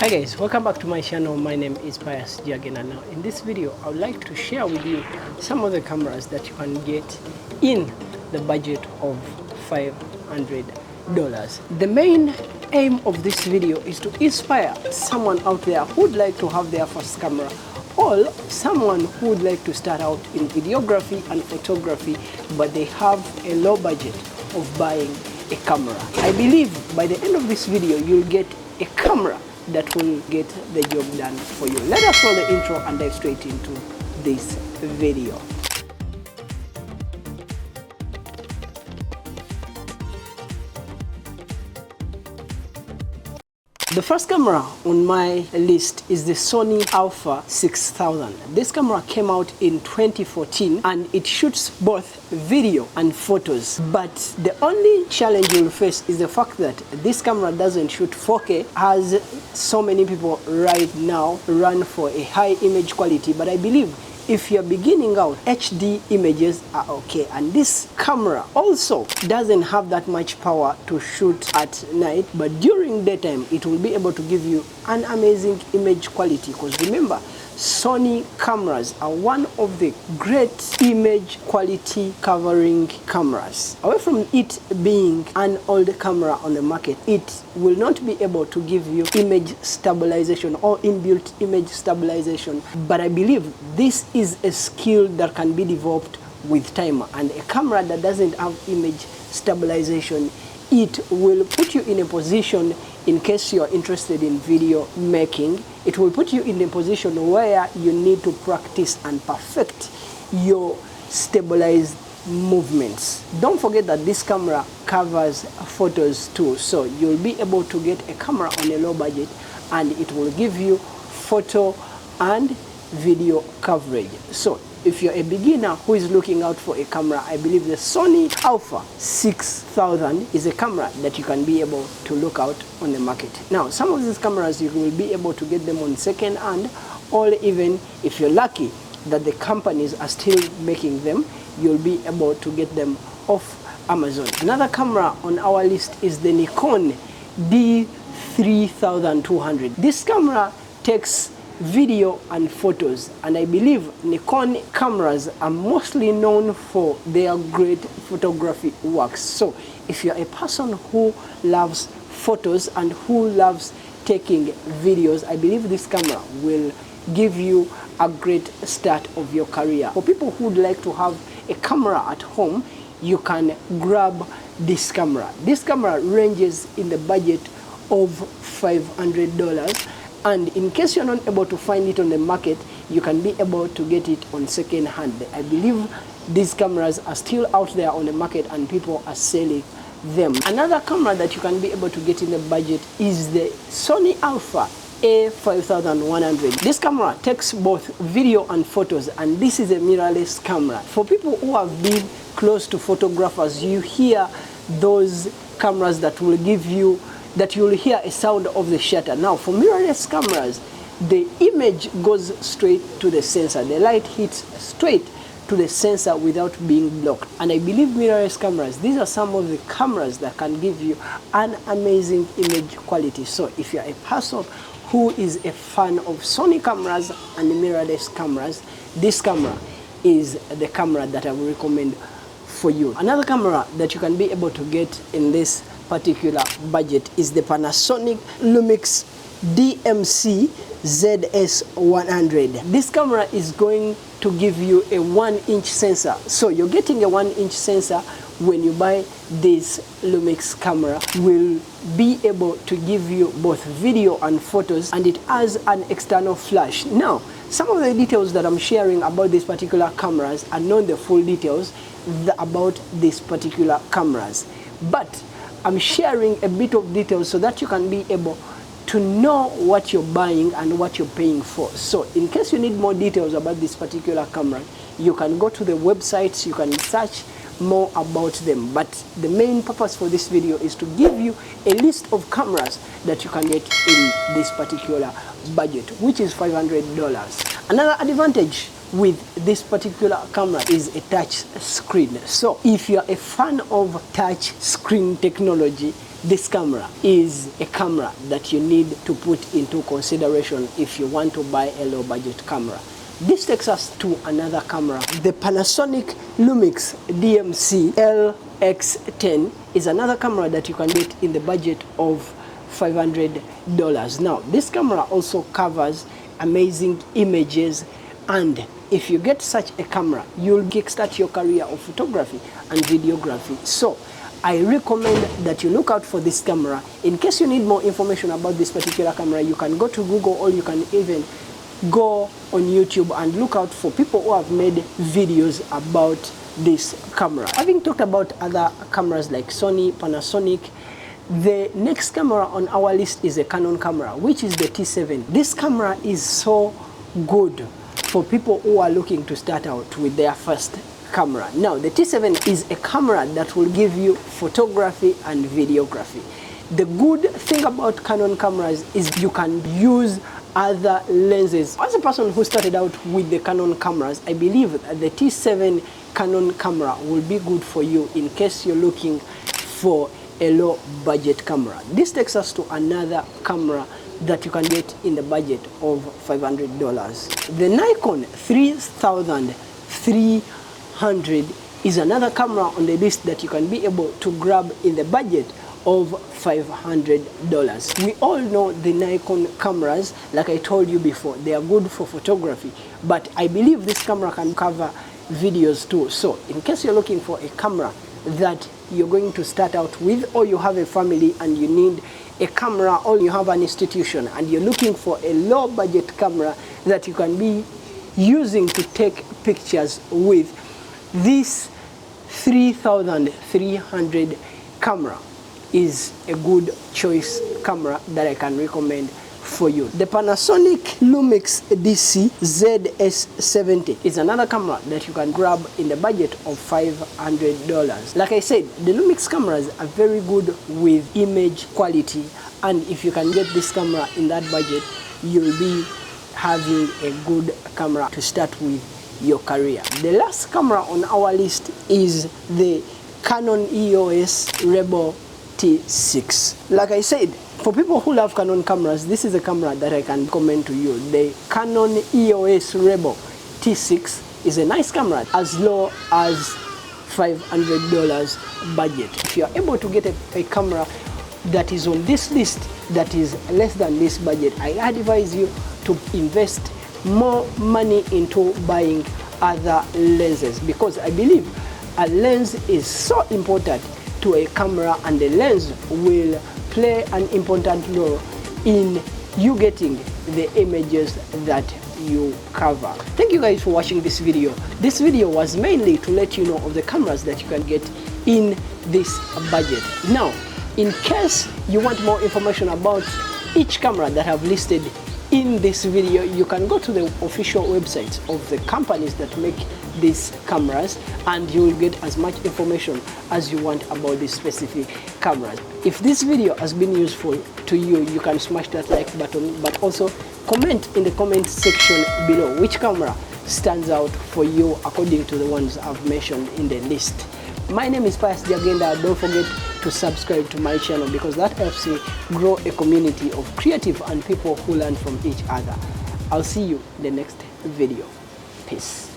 Hi guys, welcome back to my channel. My name is Pius Jagena. Now in this video I would like to share with you some of the cameras that you can get in the budget of $500. The main aim of this video is to inspire someone out there who would like to have their first camera, or someone who would like to start out in videography and photography but they have a low budget of buying a camera. I believe by the end of this video you'll get a camera that will get the job done for you. Let us roll the intro and dive straight into this video. The first camera on my list is the Sony Alpha 6000. This camera came out in 2014 and it shoots both video and photos. But the only challenge you'll face is the fact that this camera doesn't shoot 4K, as so many people right now run for a high image quality. But I believe if you're beginning out, HD images are okay. And this camera also doesn't have that much power to shoot at night, but during daytime it will be able to give you an amazing image quality, because remember, Sony cameras are one of the great image quality covering cameras. Away from it being an old camera on the market, it will not be able to give you image stabilization or inbuilt image stabilization. But I believe this is a skill that can be developed with time, and a camera that doesn't have image stabilization, it will put you in a position, in case you're interested in video making, it will put you in a position where you need to practice and perfect your stabilized movements. Don't forget that this camera covers photos too, so you'll be able to get a camera on a low budget and it will give you photo and video coverage. So if you're a beginner who is looking out for a camera, I believe the Sony Alpha 6000 is a camera that you can be able to look out on the market. Now, some of these cameras you will be able to get them on second hand, or even if you're lucky that the companies are still making them, you'll be able to get them off Amazon. Another camera on our list is the Nikon D3300. This camera takes video and photos, and I believe Nikon cameras are mostly known for their great photography works. So if you're a person who loves photos and who loves taking videos, I believe this camera will give you a great start of your career. For people who would like to have a camera at home, you can grab this camera. This camera ranges in the budget of $500. And in case you're not able to find it on the market, you can be able to get it on second hand. I believe these cameras are still out there on the market and people are selling them. Another camera that you can be able to get in the budget is the Sony Alpha A5100. This camera takes both video and photos, and this is a mirrorless camera. For people who have been close to photographers, you hear those cameras that will give you you'll hear a sound of the shutter. Now, for mirrorless cameras, the image goes straight to the sensor. The light hits straight to the sensor without being blocked. And I believe mirrorless cameras, these are some of the cameras that can give you an amazing image quality. So if you're a person who is a fan of Sony cameras and mirrorless cameras, this camera is the camera that I will recommend for you. Another camera that you can be able to get in this particular budget is the Panasonic Lumix DMC ZS100. This camera is going to give you a 1-inch sensor. So you're getting a 1-inch sensor when you buy this Lumix camera. Will be able to give you both video and photos, and it has an external flash. Now, some of the details that I'm sharing about these particular cameras are not the full details about these particular cameras, but I'm sharing a bit of details so that you can be able to know what you're buying and what you're paying for. So in case you need more details about this particular camera, you can go to the websites, you can search more about them. But the main purpose for this video is to give you a list of cameras that you can get in this particular budget, which is $500. Another advantage with this particular camera is a touch screen. So if you're a fan of touch screen technology, this camera is a camera that you need to put into consideration if you want to buy a low budget camera. This takes us to another camera. The Panasonic Lumix DMC LX10 is another camera that you can get in the budget of $500. Now, this camera also covers amazing images, and if you get such a camera, you'll kickstart your career of photography and videography. So I recommend that you look out for this camera. In case you need more information about this particular camera, you can go to Google, or you can even go on YouTube and look out for people who have made videos about this camera. Having talked about other cameras like Sony, Panasonic, the next camera on our list is a Canon camera, which is the T7. This camera is so good for people who are looking to start out with their first camera. Now, the T7 is a camera that will give you photography and videography. The good thing about Canon cameras is you can use other lenses. As a person who started out with the Canon cameras, I believe that the T7 Canon camera will be good for you in case you're looking for a low budget camera. This takes us to another camera that you can get in the budget of $500. The Nikon 3300 is another camera on the list that you can be able to grab in the budget of $500. We all know the Nikon cameras. Like I told you before, they are good for photography, but I believe this camera can cover videos too. So in case you're looking for a camera that you're going to start out with, or you have a family and you need a camera, or you have an institution and you're looking for a low budget camera that you can be using to take pictures with, this 3300 camera is a good choice camera that I can recommend for you. The Panasonic Lumix DC ZS70 is another camera that you can grab in the budget of $500. Like I said, the Lumix cameras are very good with image quality, and if you can get this camera in that budget, you'll be having a good camera to start with your career. The last camera on our list is the Canon EOS Rebel T6. Like I said, for people who love Canon cameras, this is a camera that I can recommend to you. The Canon EOS Rebel T6 is a nice camera as low as $500 budget. If you are able to get a camera that is on this list that is less than this budget, I advise you to invest more money into buying other lenses, because I believe a lens is so important to a camera, and the lens will play an important role in you getting the images that you cover. Thank you guys for watching this video. This video was mainly to let you know of the cameras that you can get in this budget. Now, in case you want more information about each camera that I've listed in this video, you can go to the official websites of the companies that make these cameras, and you will get as much information as you want about these specific cameras. If this video has been useful to you, you can smash that like button, but also comment in the comment section below which camera stands out for you according to the ones I've mentioned in the list. My name is Pius Jagenda. Don't forget to subscribe to my channel, because that helps me grow a community of creative and people who learn from each other. I'll see you in the next video. Peace.